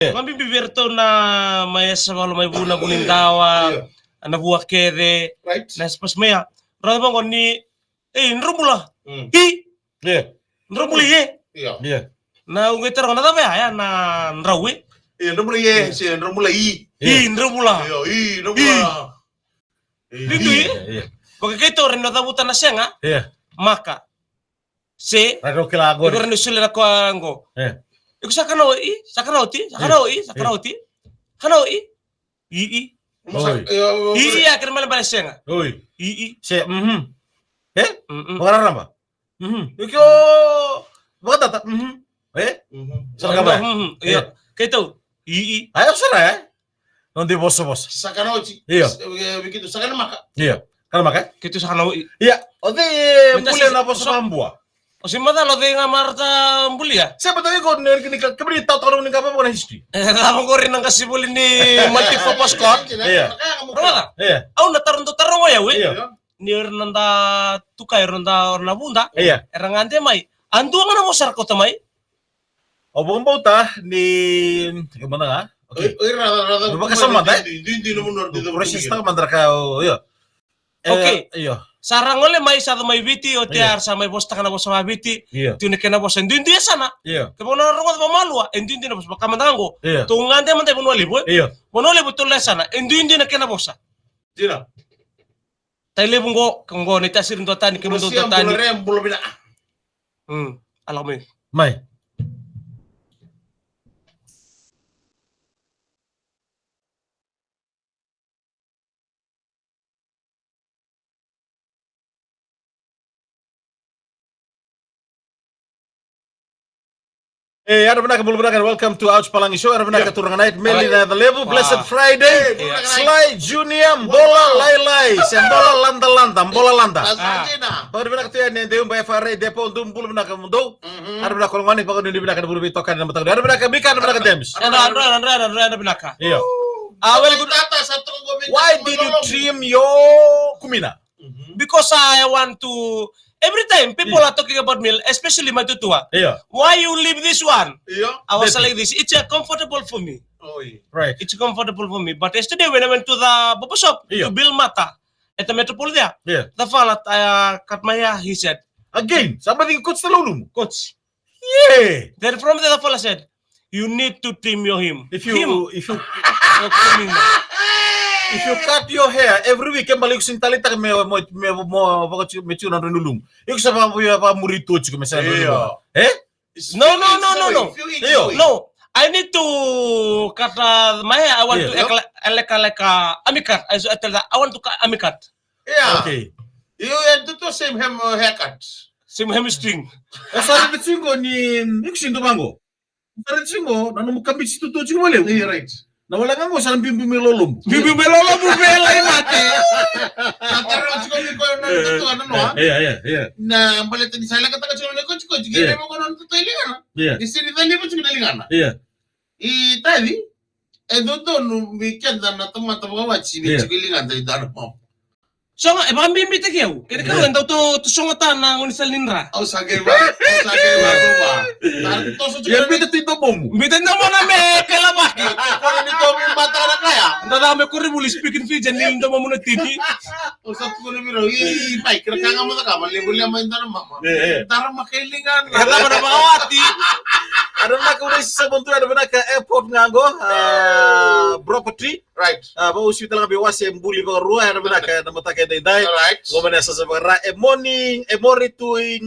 Ngambi biberto na mayasa walo may buna bulindawa, na buwa kede, na espas mea. Rada bang ni nrumula. Nrumuli ye. Na ungeter na tabe ya na nrawi. Nrumula ye, si nrumula nrumula. Nrumula. Dito porque kito rin na tabutan na siya nga. Maka. Se. Rado kilagor. Iko rin usulit ako ango. Iko sakanoti. Ii akhir malam balik siya nga. Ii. Se. Makararamba. Iko. Bakit Sarang ba? Iya. Kito. Ii. Ayaw sara Non di boss. Sakanoti. Iya. Begitu sakana maka. Iya. Kalau makan? Kito sakanoti. Iya. Ode mulai na boss mambua. O si mata lo de nga marta bulia. Siapa tahu kau ni keberi tahu tahu ni apa bukan history. Lama ko rin ang kasibuli ni multi-purpose court. Iya. Rada. Iya. Au na tarong ya we. Iya. Ni nanda tukay ronda orna bunda. Iya. Erangante mai. Andu nga na mo sarko tamai. O buong bauta ni gimana nga? Okay. Rada. Kasama tayo. Hindi naman dito. Proses tayo mandra ka. Iya. Okay. Iya. Sarang oleh mai satu mai biti o tiar sa mai bosta kana bosa mai biti. Tune kena bosa ndu sana. Iya. Ke bona rongo ba malua ndu na bosa kamandango. Iya. Tungante man tay bonoli boy. Iya. Bonoli betul sana. Ndu na kena bosa. Tira. Tayle bungo kongo ni tasir ndo tani kemundo ndo tani. Belum bina. Alame. Mai. Welcome to Ouch Palagi Show. Turang night Meli na the level. Blessed Friday. Sly Junior bola lai. Sembola lanta. Arabana tu yang deum bay fare depo dum bulu na kamundo. Arabana kolongani pagod hindi binaka bulu bitokan na matag. Arabana ka bika arabana ka dems. Andra binaka. Iyo. Well good. Why did you trim your kumina? Because I want to. Every time people are talking about meal, especially my tutua. Why you leave this one? I was like this. It's comfortable for me. Right. It's comfortable for me. But yesterday when I went to the Bobo shop to build mata at the Metropole there, the fella cut my hair. He said, again, somebody coach the lulum. Coach. Yeah. Then from there the fella said, you need to trim your him. If you cut your hair every week, balik sing talita me na renulum. Iko sa pa murito chiko me sa. No. No. I need to cut my hair. I want to like amikat. I want to cut amikat. Yeah. Okay. You and to same haircut. Same hamstring. Sorry, bitsingo ni iksing tumango. Sorry, bitsingo nanu mukambit situ to chiko wale. Right. Nawala nga mo sa bimbi melolom. Bimbi melolom bubela mate. Nataro chiko ni ko na to ano no. Yeah. Na baleta ni sala kata chiko ni ko gire mo kono to ilingana. Isiri dali mo chiko ilingana. Tadi do no weekend na tomata mga wachi chiko ilingana idano mo. So nga bimbi tagiyaw. Kaya ka ndo to sungatan na unisal ninra. Au sage ba ba. Tarto so chiko Bimbi tito mo. Bitan na mo na me kalabaki. Ko ni to mi mata na kaya. Ndadami ko rin speaking Fijian nildo mo muna TV. Usap ko ni biro pai kira nga mo ta malibuli mo indano mama. Tara makailingan. Kada mo na makawati. Ada na ko rin sa buntu ada na ka airport ngago property. Right. Ba hospital nga biwas mbuli ba ruwa ada na ka na mata ka day. Right. Gomana sa ra morning tuing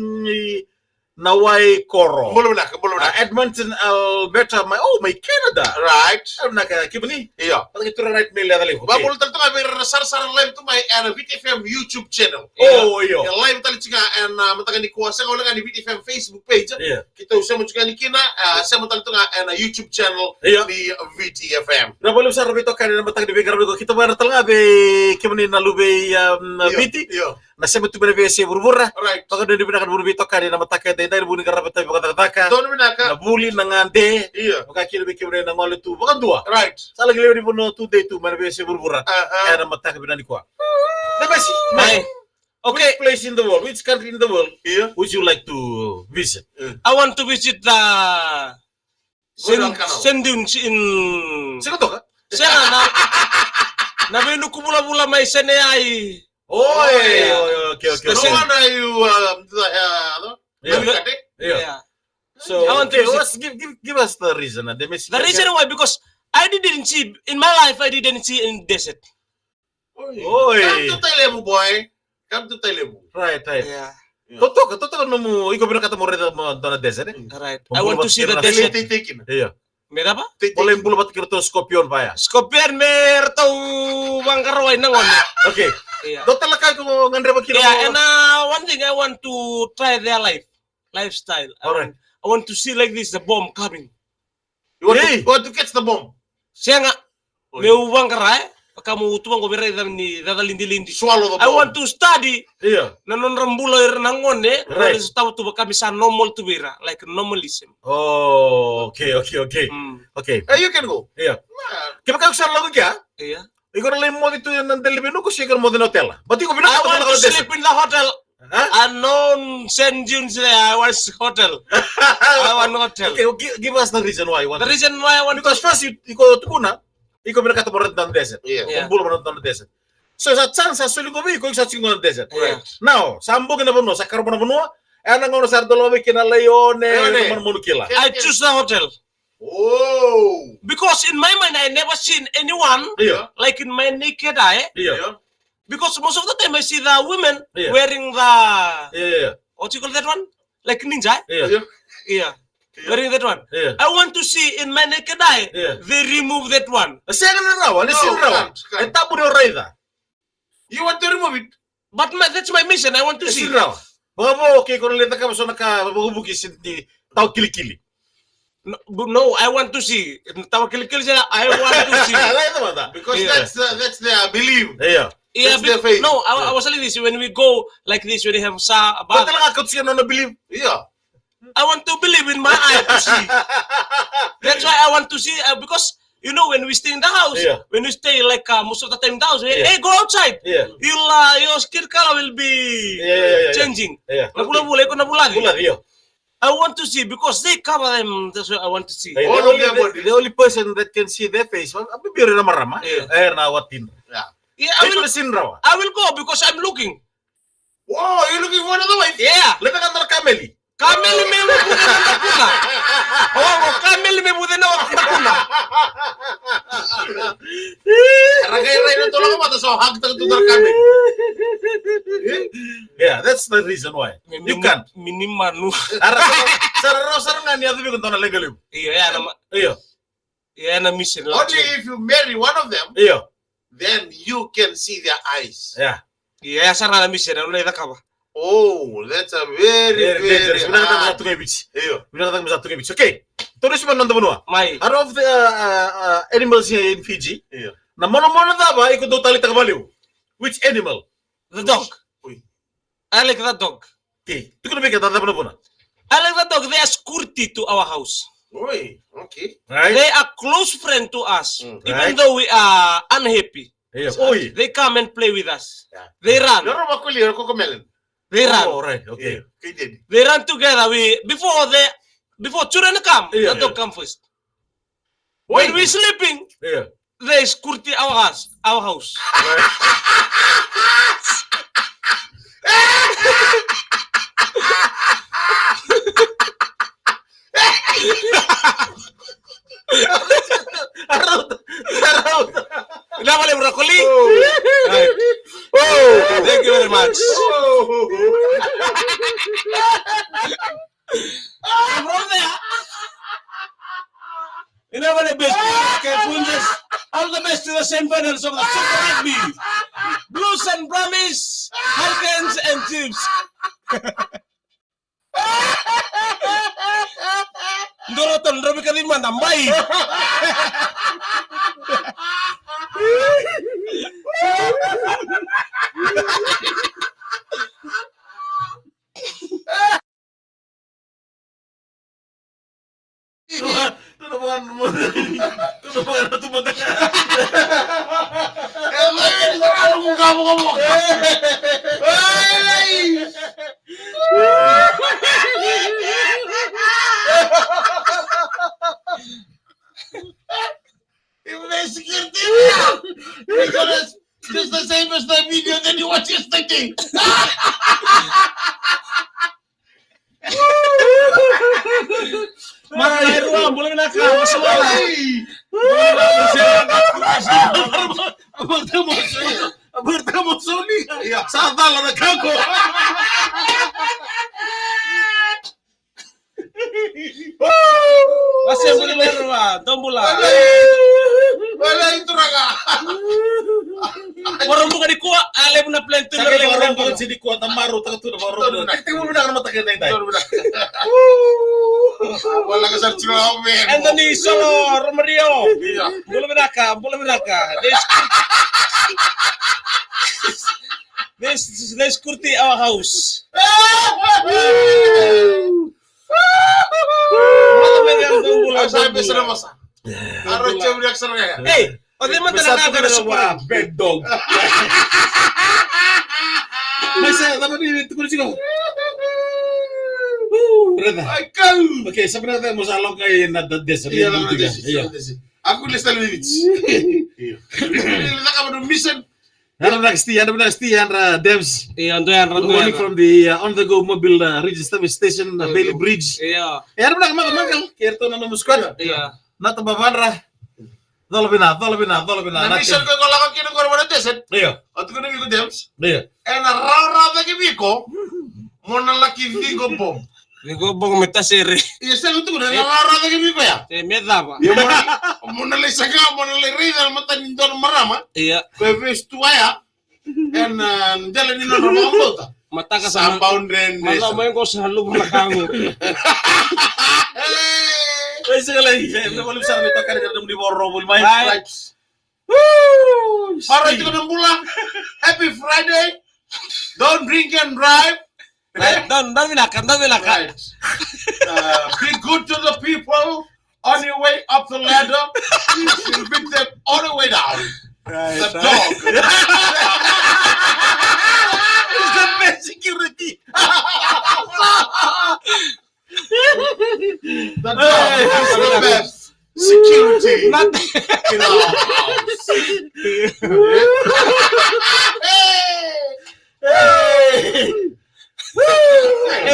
Nawai Koro. Belum nak. Edmonton, Alberta, my Canada. Right. Nak kibuni. Iya. Pag ito right mail dali. Babul tentu kami sar live tu my VTFM YouTube channel. Oh iyo. Live tali juga and matakan di kuasa kalau di VTFM Facebook page. Kita usah juga ni kina saya matakan tu and YouTube channel di VTFM. Na boleh usah rabito kan na matakan di begar ko kita ba natal nga be kibuni na lube VT. Iyo. Na saya betul benar biasa berbura. Right. Pag di binakan berbito kan na matakan dahil buni karapet tayo pagkataka. Doon binaka. Na buli na ngande. Iya. Makakilo bikibuni na ngole tu. Baka dua. Right. Sa lagi lewi puno 2 day tu mana biasa berbura. Kaya na matakan binani ko. Na basi. Okay. Which place in the world, which country in the world would you like to visit? I want to visit the Sendun in Sino to ka? siya na venu kubula-bula may sene ay Okay. No wonder you Yeah. So I want to give us the reason. The reason why, because I didn't see in my life, I didn't see in desert. Come to Telebu, boy. Come to Telebu. Right. Yeah. Totoo no mo ikaw binakata mo rito mo na desert. Right. I want to see the desert. Iya. Mera ba? Boleh bulu bat kirto scorpion pa ya. Scorpion merto bangkaroy nangon. Okay. Yeah. Total ka ko ngandre ba kilo. Yeah, and one thing I want to try their lifestyle. I want to see like this, the bomb coming. You want to catch the bomb? Siya nga, may ubang karay, kamu tuwang ko miray ni dadalindi-lindi. Swallow the bomb. I want to study. Iya. Nanonrambulo nangon Right. Tahu tu kami sa normal to bira, like normalism. Oh, okay. Okay. You can go. Iya. Kaya ka sa lago kya? Iya. Ikaw na lang mo dito ng Delibino ko siya mo din hotel. Bati ko I binakata want to sleep in the hotel. Unknown St. June's there. I want hotel. I want hotel. Okay, give us the reason why you want. The reason why I want Because first ikaw tukuna, ikaw binakata mo rin ng desert. Yeah. Bulo mo rin ng desert. So sa chance sa suligo ikaw sa singo ng desert. Yeah. Now, sambo na puno sa karbo na puno, ana ngono sa dolowe kina leone, man kila. I choose the hotel. Oh. Because in my mind, I never seen anyone like in my naked eye. Iya. Because most of the time I see the women Yeah. wearing the Iya. what you call that one? Like ninja? Iya. Yeah. Wearing that one. Yeah. I want to see in my naked eye. Yeah. They remove that one. Saya na rawa, ni sin rawa. can't. Tapo ni raida. You want to remove it? But that's my mission. I want to see. Sin rawa. Babo okay ko leta ka so naka bubuki sinti tao kilikili. No, I want to see. Tawa kilikili siya. I want to see. Because Yeah. that's their belief. Iya. Yeah, That's their faith. no, I was telling this when we go like this, when we have Ba bath, talaga ka siya no believe. Yeah. I want to believe in my eye to see. That's why I want to see because you know when we stay in the house, Yeah. when we stay like most of the time in the house, Yeah. hey, go outside. Yeah. Your skin color will be Yeah. changing. Yeah. Nabula-bula, ikaw nabulagi. Bulan iya. I want to see because they cover them. That's what I want to see. The All of their bodies. only person that can see their face, abi biro na marama. Yeah. Na watin. Yeah. Yeah, Ay ko sin rawa. I will go because I'm looking. Wow, you're looking for another wife? Yeah. Leta ka na kameli. Kameli me bude na nakuna. Oh, kameli me bude na nakuna. Ragay-ray na tulong mo, so hug to the kami. Yeah, that's the reason why. You can't. Minimanu. Sarang nga niya tubi kung na legal. Iya, Iyo. yeah, na mission. Only if you marry one of them, Iyo. then you can see their eyes. Yeah. Yeah, sana na mission. Ano na kaba? Oh, that's a very Dangerous. Binakata mo sa hard. tungay beach. Iyo. Binakata mo sa tungay beach. Okay. Tuloy si Mananda Bunua. May. Out of the animals here in Fiji, Iyo. na mono-mono na ba, ikaw daw tali tagabaliw? Which animal? The dog. Uy. I like that dog. Okay. Ito ko na bigyan, tata mo na. I like that dog. They are security to our house. Uy, okay. Right? They are close friend to us. Mm, Even right. though we are unhappy. Yes. Uy. They come and play with us. Yeah. They run. You're not makuli, you're kokomelon. They run. Oh, right. Okay. Okay, did. They run together. Before children come, Yeah, the dog come first. Wait. When we sleeping, Yeah. they security our house. Araw. Namale broccoli. Oh. Right. Oh. Thank you very much. From there, you know what the best Punjas, all the best to the semi-finals of the Super Rugby. Blues and Brummies, Hurricanes and Chiefs. Doroton, Robi Kadiman, Tambay. Tunubukan mo. Tunubukan mo tumatak. Ano kung kamo? Ay! security. Because it's the same as the video that you watch yesterday. Drua, boleh nak masuk. Bertemu Sony. Salah na kako. Masih boleh Drua, tombula. Wala itu raga. Orang bukan di kuat, ale pun plan tu. Sakali orang bukan sini kuat tamaru tak tu baru. Tengok benar mata kita ini. Wala ka sa Roman. Anthony Solo Romario. Boleh benaka. Let's curti our house. Sabi sa masa. Aro cewek sana. Hey, ode man talaga ka na bad dog. Masa dapat ini tu sino. Okay, sebenarnya mo sa long kay na des. Iya. Aku lista limits. Iya. Nakabado mission. Ada nakstian Dems. Iya, ando yan running from the on the go mobile register station Bailey Bridge. Iya. Ada magal kerto na squad. Iya. Natabavanra. Dolbina. Na mission ko lang kino ko wala deset. Iya. At ko nimi ko Dems. Iya. Na rara da biko. Mo na laki vigo bom. Vigo bom metasere. Iya sa ko na rara da biko ya. Meda ba. Mo na le saga mo na le rida mata nindon marama. Iya. Ko vestuaya. En jalan ni no mambota. Mata ka sa boundary. Mata mo ko sa halog na kango. Sekali lagi, saya boleh besar kita kan ada di bawah robol main. Para itu kan pula. Happy Friday. Don't drink and drive. Don't bilakan. Right. Be good to the people on your way up the ladder. You should beat them all the way down. Right. The dog. It's the best security. The dog is the best security in our house.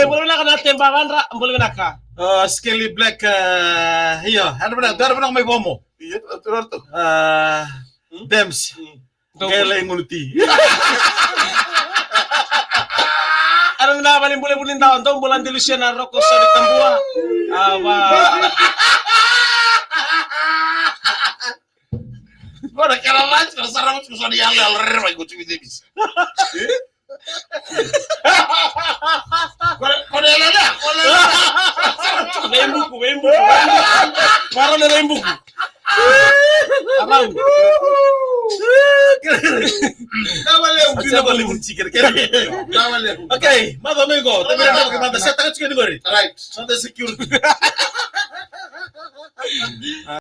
Boleh nak natin bakan ra, boleh nak ka. Skelly Black, iya, ada benar may bomo. Iya, betul. Dems, kaya ngunuti. Ano na balin boleh taon tong bulan di Luciana Rocco sa Tambua. Bora kala mas, kala sarang ko sa diyan alrer may gusto bidebis. Kolela. Lembuku. Para na lembuku. Alam. Okay, mado amigo, te veremos que manda 7 años que no. Right. Son de security.